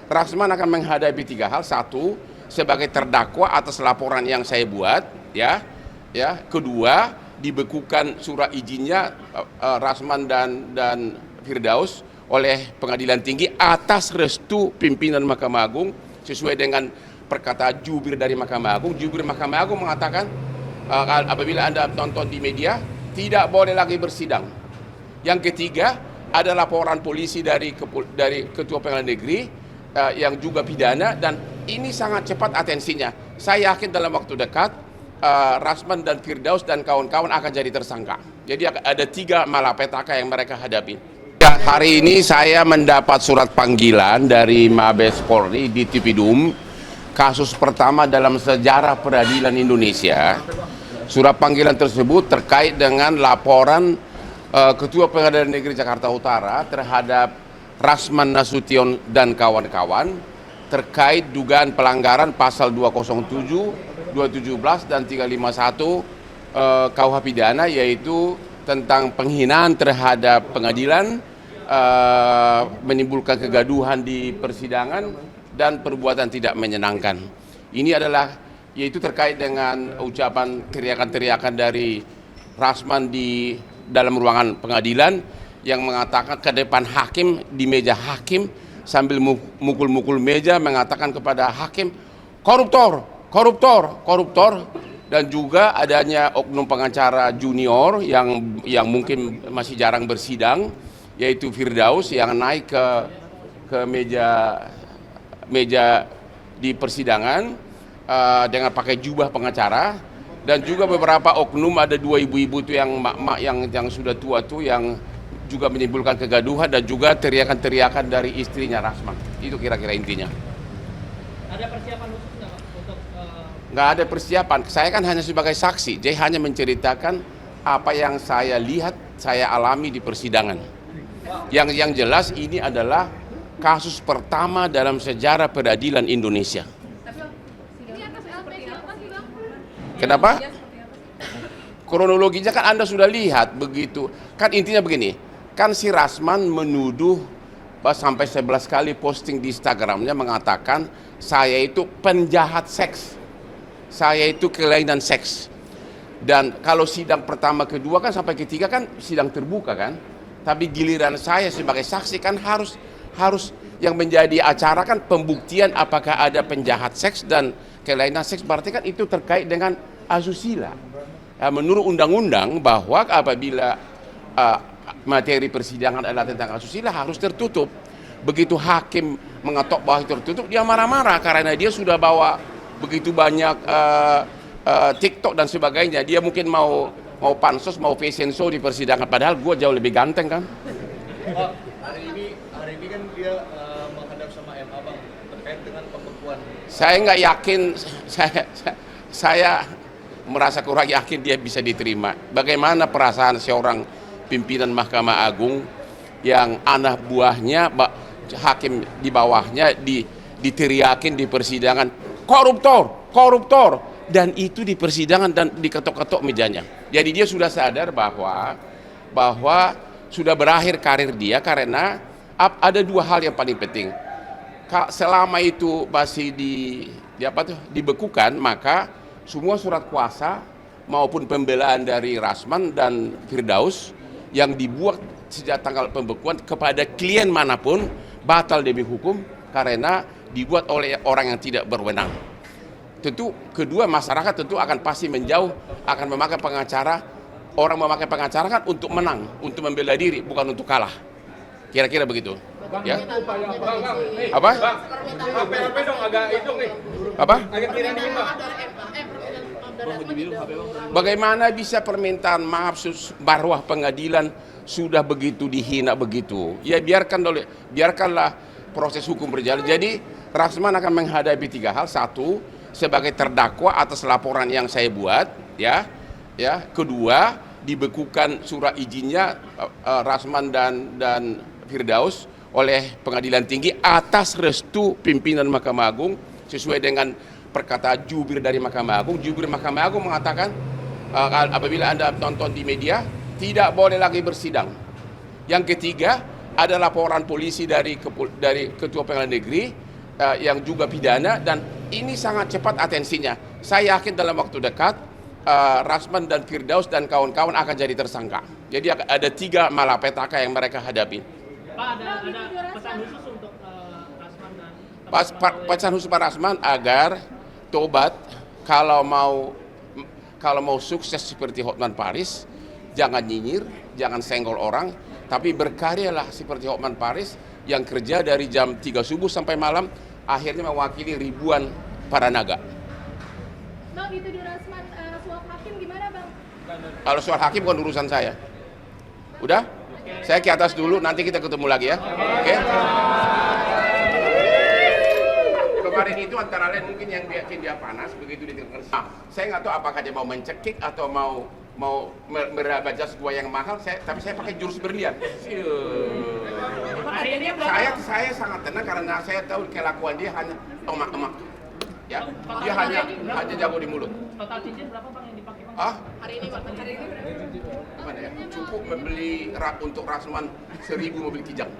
Rasman akan menghadapi 3 hal. Satu, sebagai terdakwa atas laporan yang saya buat, ya. Kedua, dibekukan surat izinnya Rasman dan Firdaus oleh Pengadilan Tinggi atas restu pimpinan Mahkamah Agung sesuai dengan perkataan jubir dari Mahkamah Agung. Jubir Mahkamah Agung mengatakan apabila Anda tonton di media, tidak boleh lagi bersidang. Yang ketiga, ada laporan polisi dari Ketua Pengadilan Negeri yang juga pidana, dan ini sangat cepat atensinya. Saya yakin dalam waktu dekat Rasman dan Firdaus dan kawan-kawan akan jadi tersangka. Jadi ada 3 malapetaka yang mereka hadapi. Ya, hari ini saya mendapat surat panggilan dari Mabes Polri di Tipidum, kasus pertama dalam sejarah peradilan Indonesia. Surat panggilan tersebut terkait dengan laporan Ketua Pengadilan Negeri Jakarta Utara terhadap Rasman Nasution dan kawan-kawan terkait dugaan pelanggaran pasal 207, 217 dan 351 KUH pidana, yaitu tentang penghinaan terhadap pengadilan, menimbulkan kegaduhan di persidangan dan perbuatan tidak menyenangkan. Ini adalah yaitu terkait dengan ucapan teriakan-teriakan dari Rasman di dalam ruangan pengadilan yang mengatakan ke depan hakim, di meja hakim, sambil mukul-mukul meja mengatakan kepada hakim, koruptor, koruptor, koruptor. Dan juga adanya oknum pengacara junior yang mungkin masih jarang bersidang, yaitu Firdaus, yang naik ke meja di persidangan dengan pakai jubah pengacara, dan juga beberapa oknum, ada 2 ibu-ibu itu yang mak-mak yang sudah tua tuh yang juga menimbulkan kegaduhan, dan juga teriakan-teriakan dari istrinya Rasman. Itu kira-kira intinya. Ada persiapan khusus nggak Pak untuk? Nggak ada persiapan. Saya kan hanya sebagai saksi. Jadi hanya menceritakan apa yang saya lihat, saya alami di persidangan. Yang jelas ini adalah kasus pertama dalam sejarah peradilan Indonesia. Kenapa? Kronologinya kan Anda sudah lihat begitu. Kan intinya begini, kan si Rasman menuduh sampai 11 kali posting di Instagramnya mengatakan saya itu penjahat seks, saya itu kelainan seks. Dan kalau sidang pertama, kedua kan sampai ketiga kan sidang terbuka kan. Tapi giliran saya sebagai saksi kan harus yang menjadi acara kan pembuktian apakah ada penjahat seks dan kelainan seks, berarti kan itu terkait dengan asusila. Menurut undang-undang bahwa apabila materi persidangan adalah tentang asusila harus tertutup. Begitu hakim mengetok bahwa itu tertutup, dia marah-marah karena dia sudah bawa begitu banyak TikTok dan sebagainya. Dia mungkin mau pansos, mau fashion show di persidangan, padahal gue jauh lebih ganteng kan. Oh, hari ini kan dia menghadap sama MA Bang terkait dengan pembekuan. Saya nggak yakin, saya merasa kurang yakin dia bisa diterima. Bagaimana perasaan seorang pimpinan Mahkamah Agung yang anak buahnya, hakim di bawahnya diteriakin di persidangan, koruptor, koruptor, dan itu di persidangan dan diketok-ketok mejanya. Jadi dia sudah sadar bahwa sudah berakhir karir dia, karena ada 2 hal yang paling penting. Selama itu masih dibekukan, maka semua surat kuasa maupun pembelaan dari Rasman dan Firdaus yang dibuat sejak tanggal pembekuan kepada klien manapun batal demi hukum karena dibuat oleh orang yang tidak berwenang. Tentu kedua, masyarakat tentu akan pasti menjauh, akan memakai pengacara. Orang memakai pengacara kan untuk menang, untuk membela diri, bukan untuk kalah. Kira-kira begitu. Bang, ya. Apa? Apa? HP dong agak itu nih. Apa? Agak kiri nih, Bang. Bagaimana bisa permintaan maaf marwah pengadilan sudah begitu dihina begitu? Ya biarkanlah proses hukum berjalan. Jadi Rasman akan menghadapi 3 hal. Satu, sebagai terdakwa atas laporan yang saya buat, ya. Kedua, dibekukan surat izinnya Rasman dan Firdaus oleh Pengadilan Tinggi atas restu pimpinan Mahkamah Agung sesuai dengan perkataan jubir dari Mahkamah Agung. Jubir Mahkamah Agung mengatakan apabila Anda tonton di media, tidak boleh lagi bersidang. Yang ketiga, ada laporan polisi dari Ketua Pengadilan Negeri yang juga pidana, dan ini sangat cepat atensinya. Saya yakin dalam waktu dekat Rasman dan Firdaus dan kawan-kawan akan jadi tersangka. Jadi ada 3 malapetaka yang mereka hadapi. Pak, ada pesan khusus untuk Rasman dan Pesan khusus Pak Rasman agar tobat, kalau mau sukses seperti Hotman Paris, jangan nyinyir, jangan senggol orang, tapi berkaryalah seperti Hotman Paris yang kerja dari jam 3 subuh sampai malam, akhirnya mewakili ribuan para naga. Bang, itu di Rasman suap hakim gimana Bang? Kalau soal hakim bukan urusan saya. Udah? Saya ke atas dulu, nanti kita ketemu lagi ya. Oke? Kemarin itu antara lain mungkin yang bikin dia panas begitu didengar. Saya nggak tahu apakah dia mau mencekik atau mau meraba jas gua yang mahal. Tapi saya pakai jurus berlian. Saya sangat tenang karena saya tahu kelakuan dia hanya emak-emak. Ya, dia hanya jago di mulut. total cincin berapa Bang yang dipakai Bang? Hari ini berapa? Gimana ya? Cukup membeli untuk Rasman 1000 mobil kijang.